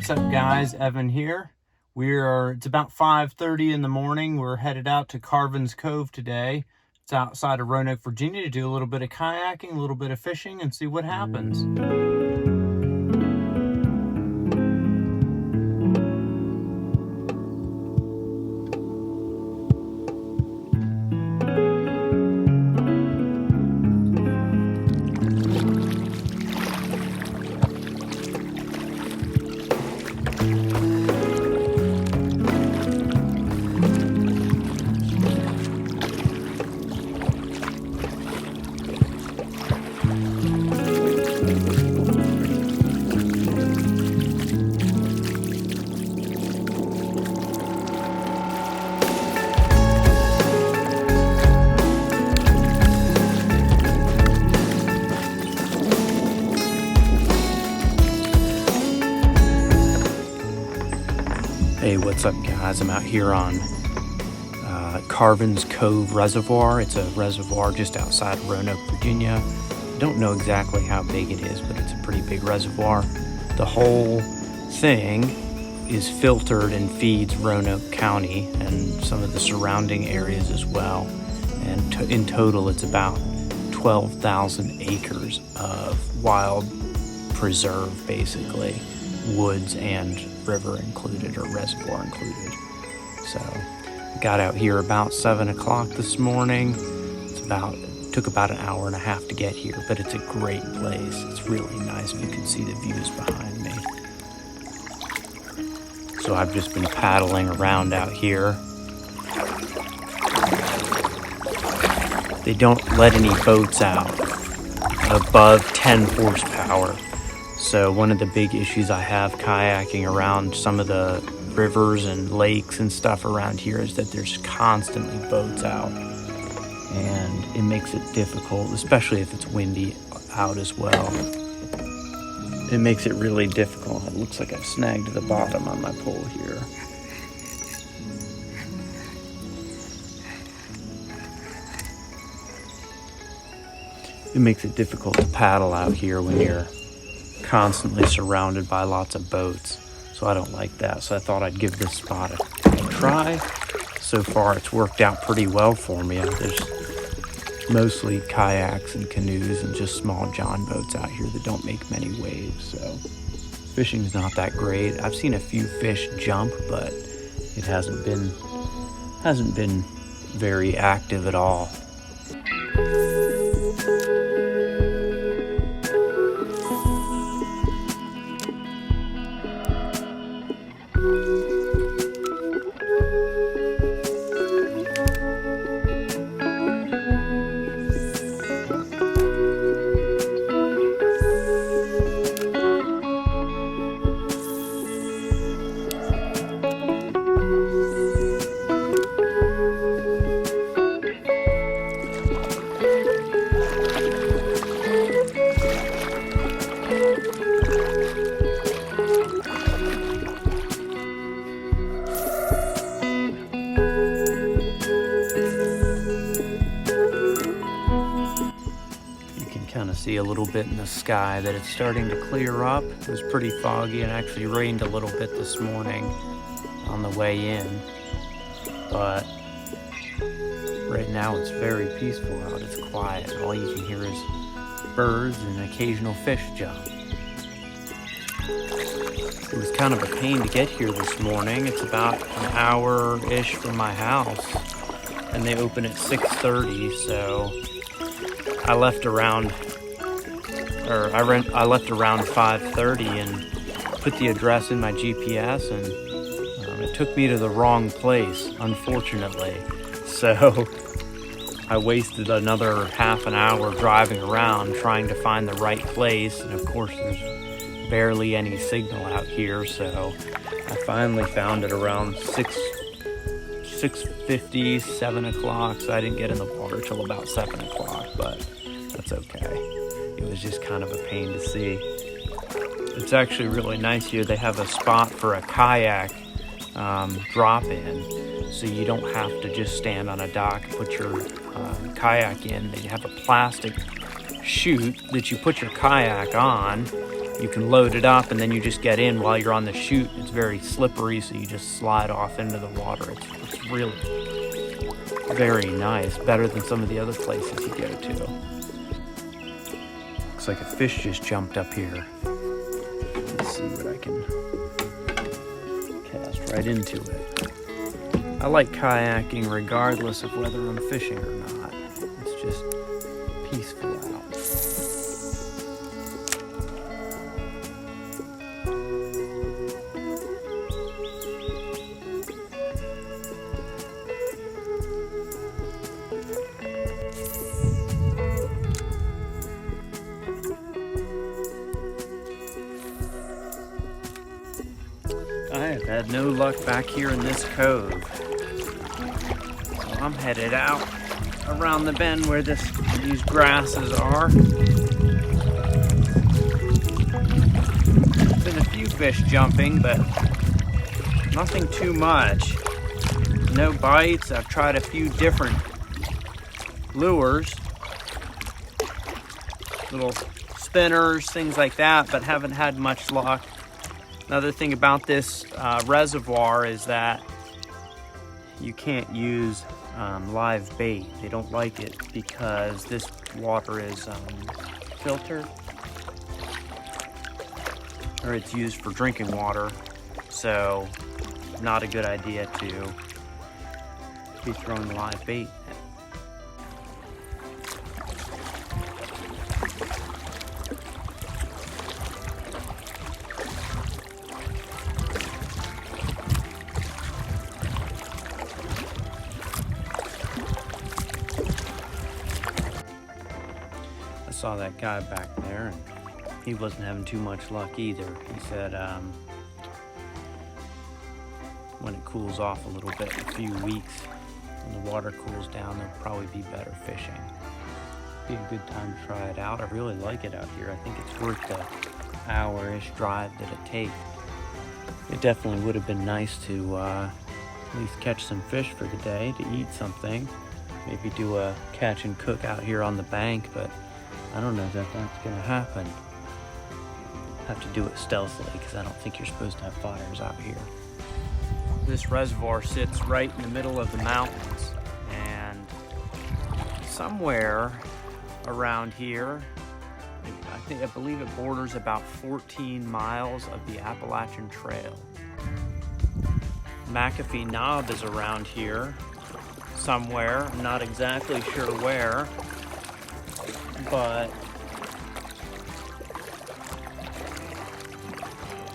What's up, guys? Evan here. It's about 5:30 in the morning. We're headed out to Carvins Cove today. It's outside of Roanoke, Virginia, to do a little bit of kayaking, a little bit of fishing, and see what happens. Hey, what's up, guys? I'm out here on Carvins Cove reservoir. It's a reservoir just outside Roanoke, Virginia. I don't know exactly how big it is, but it's a pretty big reservoir. The whole thing is filtered and feeds Roanoke County and some of the surrounding areas as well. And in total, it's about 12,000 acres of wild preserve, basically, woods and river included, or reservoir included. So got out here about 7 o'clock this morning. It took about an hour and a half to get here, but it's a great place. It's really nice if you can see the views behind me. So I've just been paddling around out here. They don't let any boats out above 10 horsepower. So one of the big issues I have kayaking around some of the rivers and lakes and stuff around here is that there's constantly boats out. And it makes it difficult, especially if it's windy out as well. It makes it really difficult. It looks like I've snagged the bottom on my pole here. It makes it difficult to paddle out here when you're constantly surrounded by lots of boats, so I don't like that. So I thought I'd give this spot a try. So far it's worked out pretty well for me. There's mostly kayaks and canoes and just small john boats out here that don't make many waves, so fishing's not that great. I've seen a few fish jump, but it hasn't been very active at all. Kind of see a little bit in the sky that it's starting to clear up. It was pretty foggy and actually rained a little bit this morning on the way in, but right now it's very peaceful out. It's quiet. All you can hear is birds and occasional fish jump. It was kind of a pain to get here this morning. It's about an hour-ish from my house, and they open at 6:30, so I left around 5:30 and put the address in my GPS, and it took me to the wrong place, unfortunately. So I wasted another half an hour driving around trying to find the right place, and of course there's barely any signal out here, so I finally found it around 6:50, 7 o'clock, so I didn't get in the water till about 7 o'clock, but that's okay. It was just kind of a pain to see. It's actually really nice here. They have a spot for a kayak drop-in, so you don't have to just stand on a dock and put your kayak in. They have a plastic chute that you put your kayak on, You can load it up and then you just get in while you're on the chute. It's very slippery, so you just slide off into the water. It's really very nice, better than some of the other places you go to. Looks like a fish just jumped up here. Let's see what I can cast right into it. I like kayaking regardless of whether I'm fishing or not. It's just peaceful out. I have had no luck back here in this cove. So I'm headed out around the bend where these grasses are. There's been a few fish jumping, but nothing too much. No bites. I've tried a few different lures, little spinners, things like that, but haven't had much luck. Another thing about this reservoir is that you can't use live bait. They don't like it because this water is filtered, or it's used for drinking water, so not a good idea to be throwing live bait. Saw that guy back there, and he wasn't having too much luck either. He said when it cools off a little bit in a few weeks, when the water cools down, there'll probably be better fishing. Be a good time to try it out. I really like it out here. I think it's worth the hour-ish drive that it takes. It definitely would have been nice to at least catch some fish for the day, to eat something. Maybe do a catch and cook out here on the bank, but I don't know if that's going to happen. Have to do it stealthily because I don't think you're supposed to have fires out here. This reservoir sits right in the middle of the mountains, and somewhere around here, I believe it borders about 14 miles of the Appalachian Trail. McAfee Knob is around here somewhere. I'm not exactly sure where, but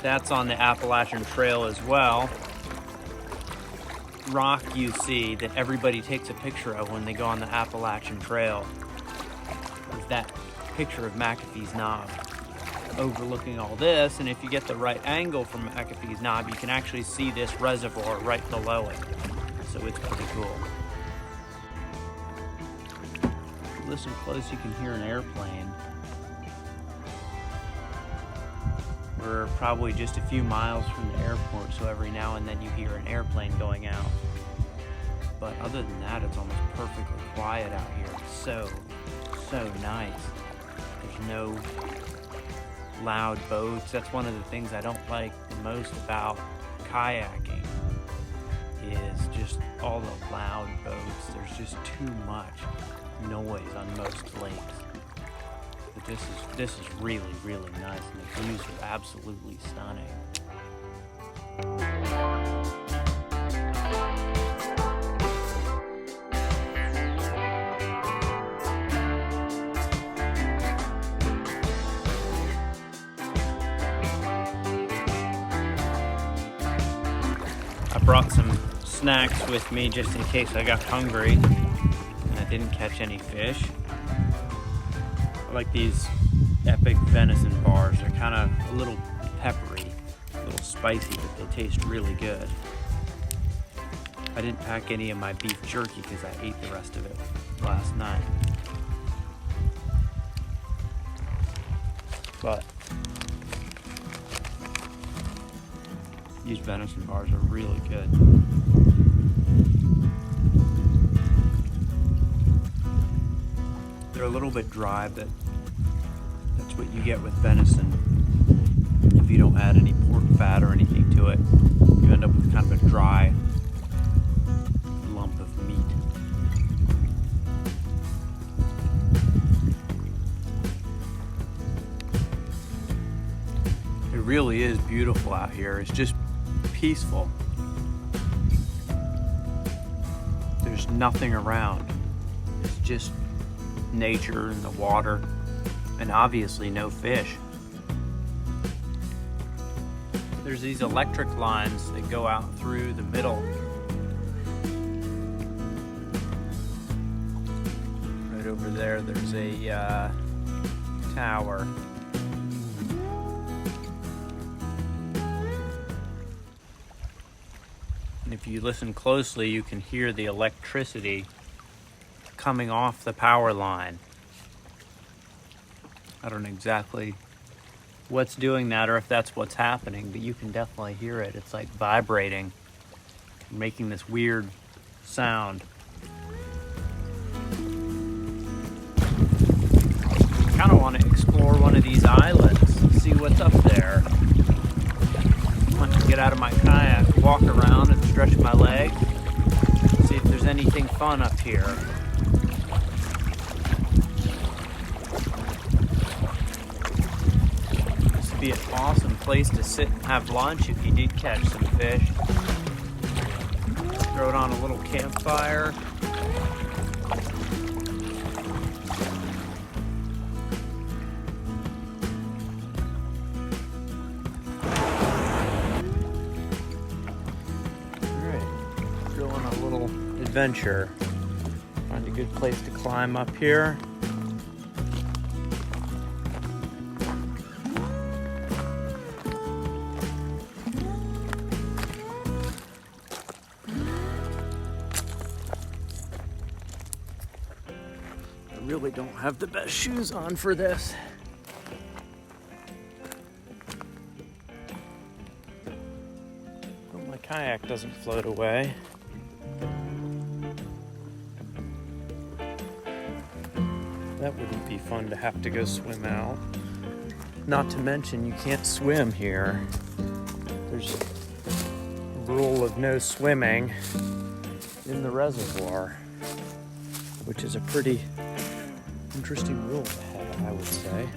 that's on the Appalachian Trail as well. Rock you see that everybody takes a picture of when they go on the Appalachian Trail is that picture of McAfee's Knob overlooking all this, and if you get the right angle from McAfee's Knob, you can actually see this reservoir right below it, so it's pretty cool. Listen close, you can hear an airplane. We're probably just a few miles from the airport, so every now and then you hear an airplane going out. But other than that, it's almost perfectly quiet out here. It's so nice. There's no loud boats. That's one of the things I don't like the most about kayaking, is just all the loud boats. There's just too much noise on most lakes. But this is really, really nice, and the views are absolutely stunning. I brought some snacks with me just in case I got hungry and I didn't catch any fish. I like these epic venison bars. They're kind of a little peppery, a little spicy, but they taste really good. I didn't pack any of my beef jerky because I ate the rest of it last night. But these venison bars are really good. They're a little bit dry, but that's what you get with venison. if you don't add any pork fat or anything to it, you end up with kind of a dry lump of meat. It really is beautiful out here. It's just peaceful. There's nothing around. It's just nature and the water, and obviously no fish. There's these electric lines that go out through the middle. Right over there, there's a tower. And if you listen closely, you can hear the electricity coming off the power line. I don't know exactly what's doing that or if that's what's happening, but you can definitely hear it. It's like vibrating, making this weird sound. I kind of want to explore one of these islands and see what's up there. I want to get out of my kayak, walk around and stretch my leg, see if there's anything fun up here. This would be an awesome place to sit and have lunch if you did catch some fish. Throw it on a little campfire. Adventure. Find a good place to climb up here. I really don't have the best shoes on for this. Hope my kayak doesn't float away. That wouldn't be fun to have to go swim out. Not to mention, you can't swim here. There's a rule of no swimming in the reservoir, which is a pretty interesting rule to have, I would say.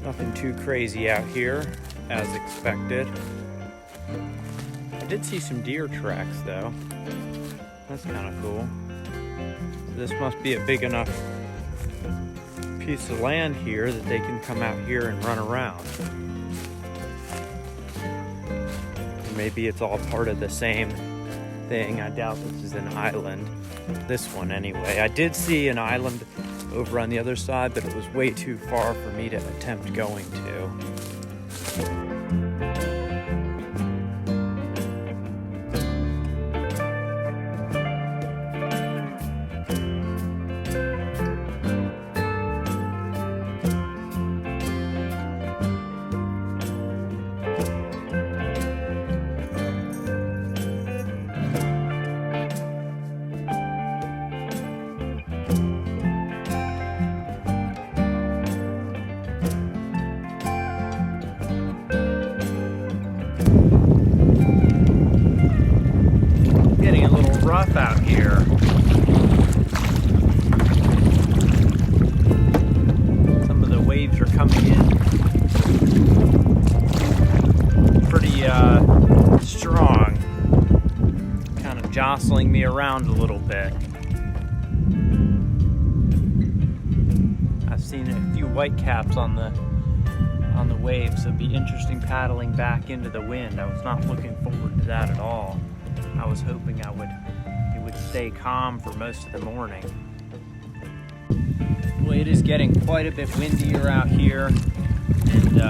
Nothing too crazy out here, as expected. I did see some deer tracks though. That's kind of cool. This must be a big enough piece of land here that they can come out here and run around. Maybe it's all part of the same thing. I doubt this is an island. This one anyway. I did see an island over on the other side, but it was way too far for me to attempt going to. Rough out here. Some of the waves are coming in pretty strong, kind of jostling me around a little bit. I've seen a few whitecaps on the waves, so it'd be interesting paddling back into the wind. I was not looking forward to that at all. I was hoping it would stay calm for most of the morning. Well, it is getting quite a bit windier out here, and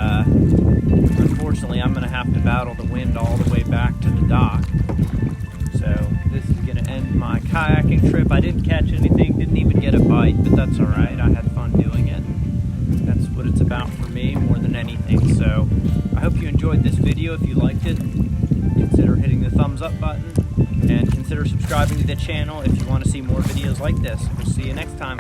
unfortunately I'm going to have to battle the wind all the way back to the dock. So this is going to end my kayaking trip. I didn't catch anything, didn't even get a bite, but that's alright. I had fun doing it. That's what it's about for me more than anything. So I hope you enjoyed this video. If you liked it, consider hitting the thumbs up button and consider subscribing to the channel if you want to see more videos like this. We'll see you next time.